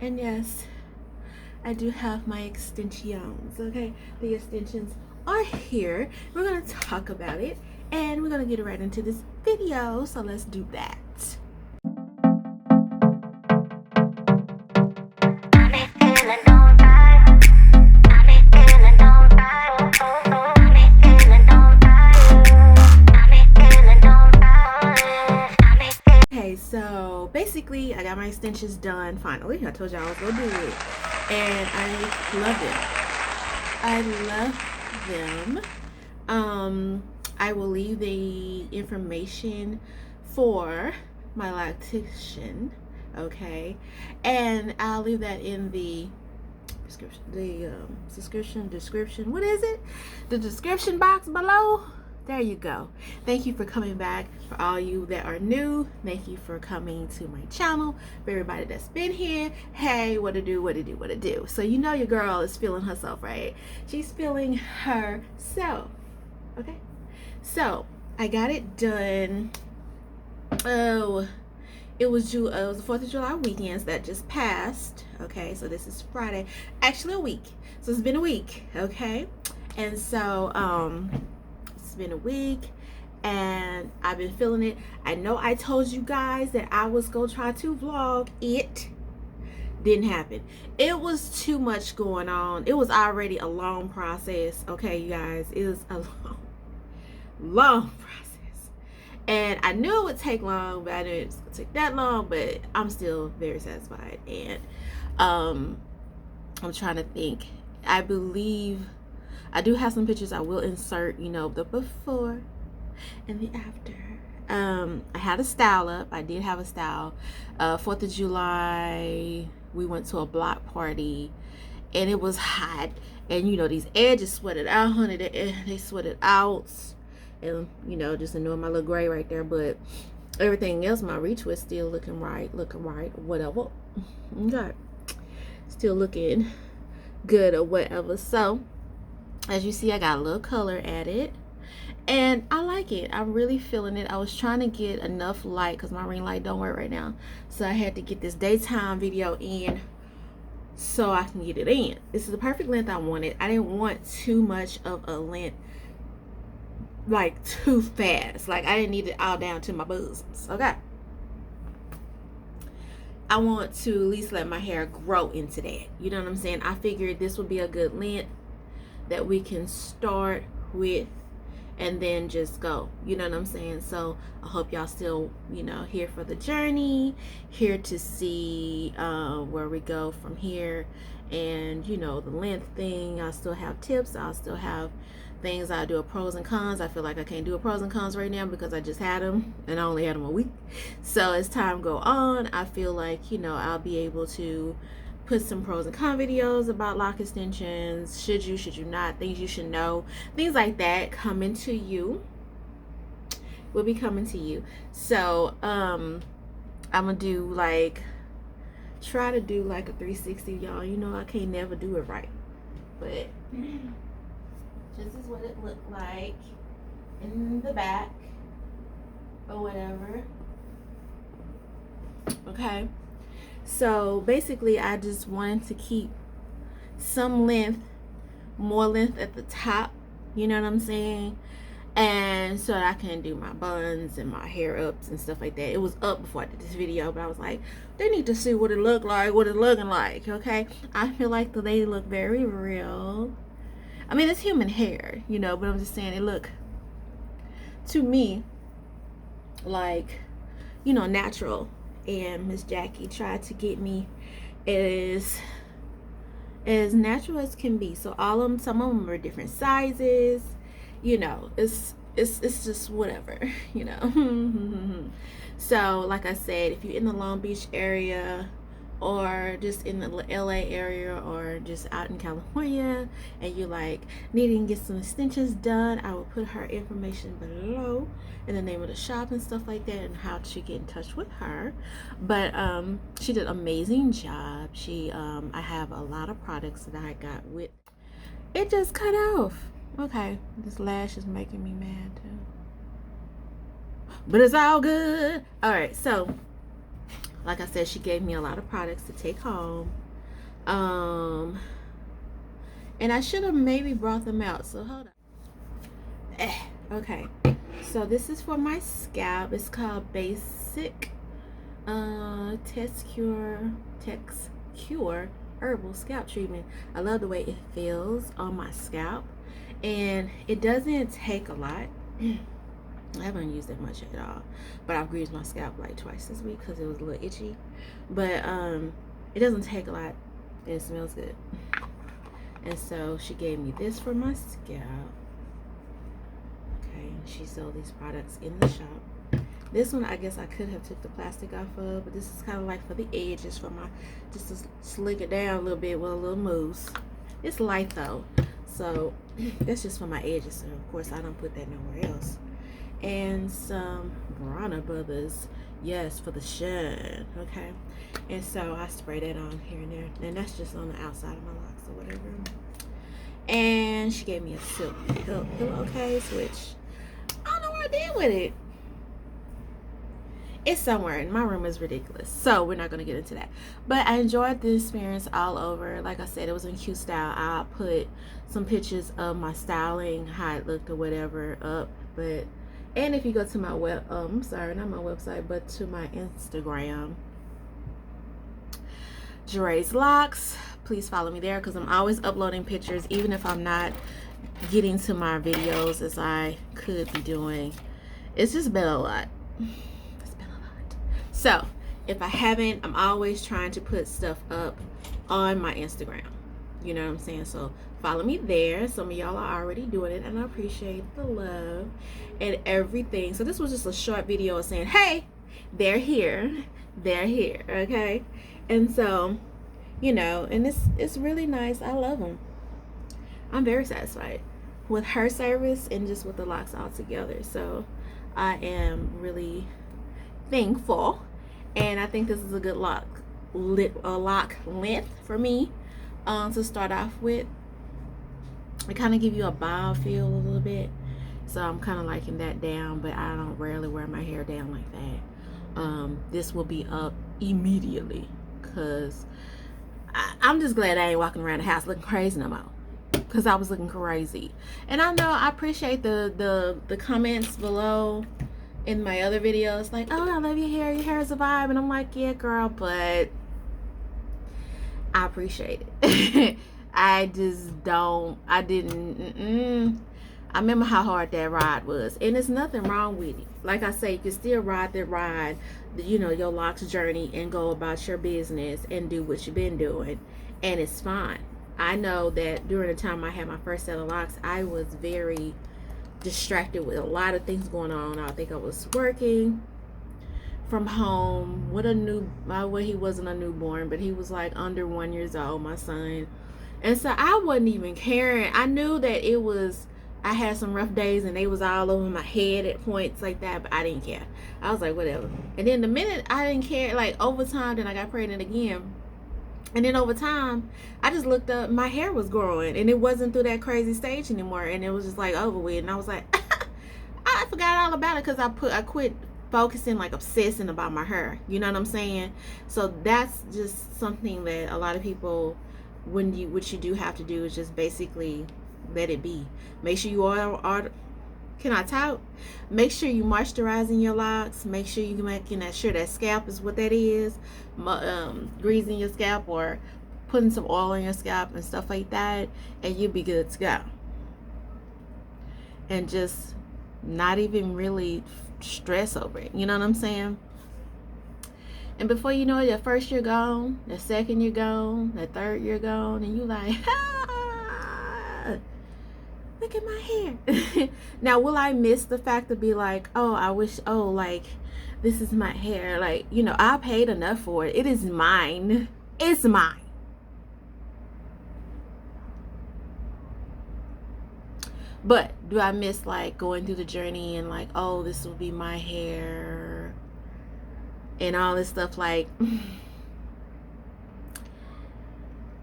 And yes, I do have my extensions, okay? The extensions are here. We're gonna talk about it and we're gonna get right into this video. So let's do that. Okay, so basically I got my extensions done finally. I told y'all I was gonna do it. And I love them. I will leave the information for my lactation, okay, and I'll leave that in the description. What is it? The description box below. There you go. Thank you for coming back. For all you that are new, thank you for coming to my channel. For everybody that's been here, hey, what to do. So you know your girl is feeling herself, right? She's feeling herself. Okay. So I got it done. Oh, it was the 4th of July weekends that just passed. Okay, so this is Friday. Actually a week. So it's been a week, okay? And so it's been a week and I've been feeling it. I know I told you guys that I was gonna try to vlog it. Didn't happen. It was too much going on. It was already a long process, okay, you guys. It was a long process. And I knew it would take long, but I didn't it's gonna take that long, but I'm still very satisfied. And I'm trying to think. I believe I do have some pictures I will insert, you know, the before and the after. I had a style up. I did have a style. 4th of July, we went to a block party and it was hot. And, you know, these edges sweated out, honey. They sweated out. And, you know, just ignoring my little gray right there. But everything else, my retwist still looking right, whatever. Okay. Still looking good or whatever. So as you see, I got a little color added and I like it. I'm really feeling it. I was trying to get enough light because my ring light don't work right now, so I had to get this daytime video in so I can get it in. This is the perfect length I wanted. I didn't want too much of a length, like too fast. Like I didn't need it all down to my bosoms. Okay, I want to at least let my hair grow into that. You know what I'm saying? I figured this would be a good length that we can start with and then just go. You know what I'm saying? So I hope y'all still, you know, here for the journey, here to see where we go from here. And you know, the length thing, I still have tips. I'll still have things. I do a pros and cons. I feel like I can't do a pros and cons right now because I just had them and I only had them a week. So as time go on, I feel like, you know, I'll be able to put some pros and con videos about lock extensions. Should you not, things you should know, things like that coming to you, will be coming to you. So I'm gonna do like, try to do like a 360, y'all. You know I can't never do it right, but this is what it looked like in the back or whatever. Okay, so basically I just wanted to keep some length, more length at the top, you know what I'm saying, and so I can do my buns and my hair ups and stuff like that. It was up before I did this video, but I was like, they need to see what it looked like, what it's looking like. Okay, I feel like the lady looked very real. I mean, it's human hair, you know, but I'm just saying it look to me like, you know, natural. And Miss Jackie tried to get me as natural as can be. So all of them, some of them are different sizes, you know. It's just whatever, you know. So like I said, if you're in the Long Beach area or just in the LA area or just out in California and you like needing to get some extensions done, I will put her information below and the name of the shop and stuff like that and how to get in touch with her. But she did an amazing job. She I have a lot of products that I got with it. Just cut off. Okay, this lash is making me mad too, but it's all good. All right, so Like I said, she gave me a lot of products to take home. And I should have maybe brought them out. So hold on. Okay. So this is for my scalp. It's called Basic Texcure Herbal Scalp Treatment. I love the way it feels on my scalp. And it doesn't take a lot. I haven't used it much at all, but I've greased my scalp like twice this week because it was a little itchy. But it doesn't take a lot and it smells good. And so she gave me this for my scalp. Okay, and she sold these products in the shop. This one I guess I could have took the plastic off of, but this is kind of like for the edges, for my, just to slick it down a little bit with a little mousse. It's light though, so that's just for my edges. So of course I don't put that nowhere else. And some Guarana Brothers, yes, for the shine. Okay, and so I spray that on here and there, and that's just on the outside of my locks or whatever. And she gave me a silk pillowcase, which I don't know what I did with it. It's somewhere, and my room is ridiculous, so we're not going to get into that. But I enjoyed the experience all over. Like I said, it was in cute style. I'll put some pictures of my styling, how it looked or whatever up. But and if you go to my I'm sorry, not my website, but to my Instagram, Jeray's Locs, please follow me there, because I'm always uploading pictures, even if I'm not getting to my videos as I could be doing. It's just been a lot. It's been a lot. So if I haven't, I'm always trying to put stuff up on my Instagram. You know what I'm saying? So follow me there. Some of y'all are already doing it, and I appreciate the love and everything. So this was just a short video of saying, hey, they're here. They're here, okay? And so, you know, and it's really nice. I love them. I'm very satisfied with her service and just with the Locs all together. So I am really thankful, and I think this is a good lock length for me to start off with. It kind of give you a bob feel a little bit, so I'm kind of liking that down, but I don't rarely wear my hair down like that. This will be up immediately, because I'm just glad I ain't walking around the house looking crazy no more, because I was looking crazy. And I know I appreciate the comments below in my other videos, like, oh, I love your hair is a vibe, and I'm like, yeah girl, but I appreciate it. I remember how hard that ride was, and there's nothing wrong with it. Like I say, you can still ride that ride, you know, your Locs journey, and go about your business and do what you've been doing, and it's fine. I know that during the time I had my first set of Locs, I was very distracted with a lot of things going on. I think I was working from home with well, he wasn't a newborn, but he was like under 1 year old, my son. And so I wasn't even caring. I knew that I had some rough days and they was all over my head at points like that, but I didn't care. I was like, whatever. And then the minute I didn't care, like over time, then I got pregnant again. And then over time, I just looked up, my hair was growing, and it wasn't through that crazy stage anymore. And it was just like over with. And I was like, I forgot all about it, because I quit focusing, like obsessing about my hair. You know what I'm saying? So that's just something that a lot of people, what you do have to do is just basically let it be. Make sure you are can I talk? Make sure you moisturizing your locks. Make sure you making sure that scalp is what that is. Greasing your scalp or putting some oil on your scalp and stuff like that, and you'll be good to go. And just not even really stress over it. You know what I'm saying? And before you know it, your first year gone, the second year gone, the third year gone, and you like, look at my hair. Now, will I miss the fact to be like, oh, I wish, oh, like, this is my hair. Like, you know, I paid enough for it. It is mine. It's mine. But do I miss, like, going through the journey and like, oh, this will be my hair and all this stuff? Like, I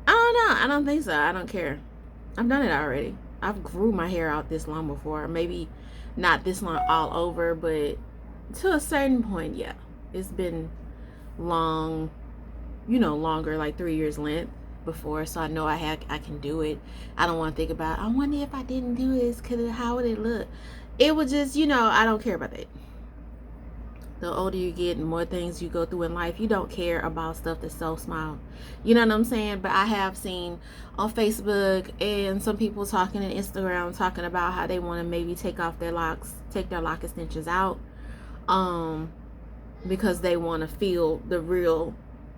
don't know. I don't think so. I don't care. I've done it already. I've grew my hair out this long before. Maybe not this long all over, but to a certain point, yeah. It's been long, you know, longer, like 3 years length before, so I know I can do it. I don't want to think about, I wonder if I didn't do this, how would it look? It would just, you know, I don't care about that. The older you get and more things you go through in life, you don't care about stuff that's so small. You know what I'm saying? But I have seen on Facebook and some people talking on Instagram talking about how they want to maybe take off their locks, take their lock extensions out, because they want to feel the real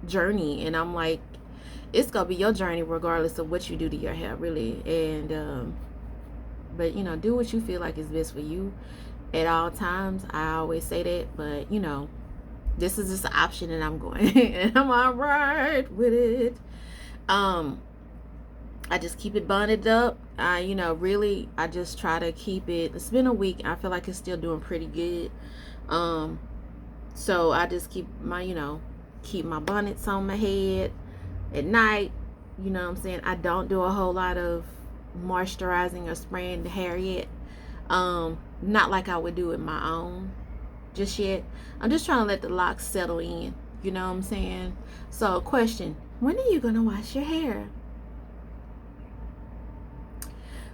journey. And I'm like, it's gonna be your journey regardless of what you do to your hair, really. And but you know, do what you feel like is best for you at all times. I always say that, but you know, this is just an option and I'm going and I'm all right with it. I just keep it bonded up. You know, really, I just try to keep it. It's been a week. I feel like it's still doing pretty good. So I just keep my, you know, keep my bonnets on my head at night. You know what I'm saying? I don't do a whole lot of moisturizing or spraying the hair yet. Not like I would do it my own just yet. I'm just trying to let the locks settle in. You know what I'm saying? So, question: when are you gonna wash your hair?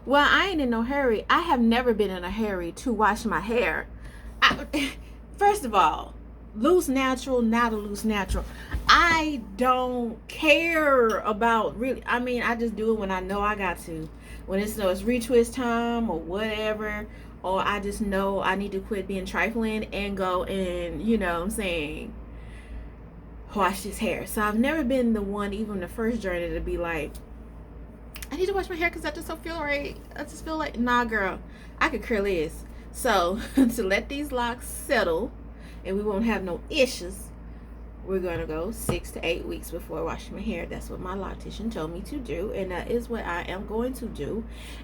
Well, I ain't in no hurry. I have never been in a hurry to wash my hair. First of all, loose natural, not a loose natural. I don't care about really. I mean, I just do it when I know I got to. When it's retwist time or whatever, or I just know I need to quit being trifling and go and, you know what I'm saying, wash this hair. So I've never been the one, even the first journey, to be like, I need to wash my hair because I just don't feel right. I just feel like, nah, girl, I could curl this. So to let these locks settle and we won't have no issues, we're going to go 6 to 8 weeks before washing my hair. That's what my loctician told me to do, and that is what I am going to do.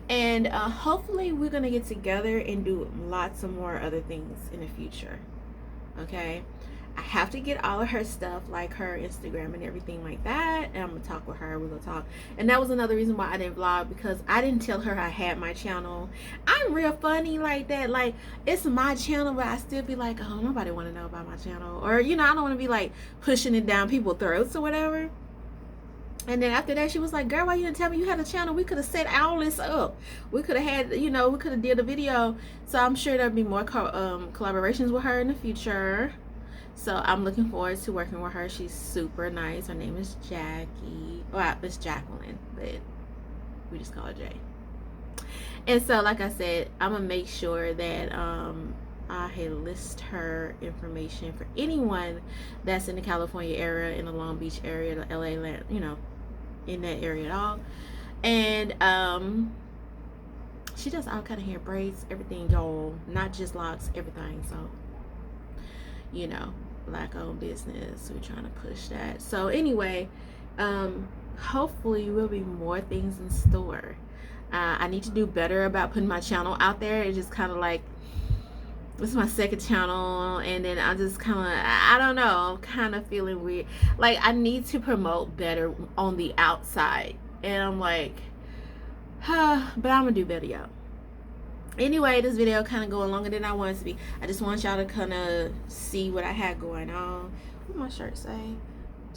And hopefully we're going to get together and do lots of more other things in the future. Okay, I have to get all of her stuff, like her Instagram and everything like that, and I'm gonna talk with her. We're gonna talk. And that was another reason why I didn't vlog, because I didn't tell her I had my channel. I'm real funny like that. Like, it's my channel, but I still be like, oh, nobody want to know about my channel, or you know, I don't want to be like pushing it down people's throats or whatever. And then after that, she was like, girl, why you didn't tell me you had a channel? We could have set all this up. We could have had, you know, we could have did a video. So I'm sure there'll be more collaborations with her in the future. So I'm looking forward to working with her. She's super nice. Her name is Jackie. Well, it's Jacqueline, but we just call her Jay. And so, like I said, I'm going to make sure that I list her information for anyone that's in the California area, in the Long Beach area, the LA land, you know, in that area at all. And she does all kind of hair, braids, everything, y'all, not just locks, everything. So, you know, black owned business, we're trying to push that. So anyway, hopefully will be more things in store. I need to do better about putting my channel out there. It's just kind of like, this is my second channel, and then I just kind of, I don't know, I'm kind of feeling weird. Like, I need to promote better on the outside, and I'm like, but I'm gonna do better, y'all. Anyway, this video kind of going longer than I wanted to be. I just want y'all to kind of see what I had going on. What my shirt say?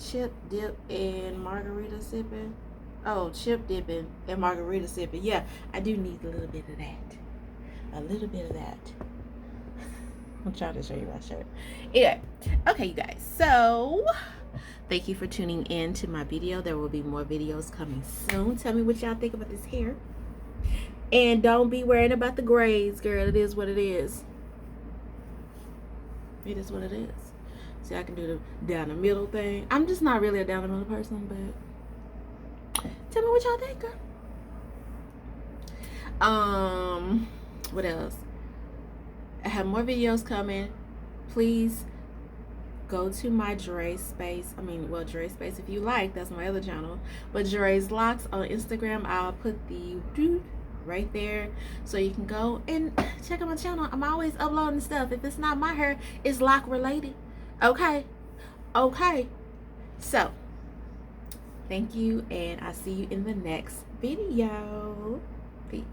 Chip, dip, and margarita sipping. Oh, chip dipping and margarita sipping. Yeah, I do need a little bit of that. A little bit of that. I'm trying to show you my shirt. Yeah. Okay, you guys. So, thank you for tuning in to my video. There will be more videos coming soon. Tell me what y'all think about this hair. And don't be worrying about the grades, girl. It is what it is. It is what it is. See, I can do the down the middle thing. I'm just not really a down the middle person, but tell me what y'all think, girl. What else? I have more videos coming. Please go to my Dre Space. Dre Space if you like. That's my other channel. But Dre's Locs on Instagram. I'll put the right there so you can go and check out my channel. I'm always uploading stuff. If it's not my hair, it's lock related. Okay, so thank you, and I'll see you in the next video. Peace.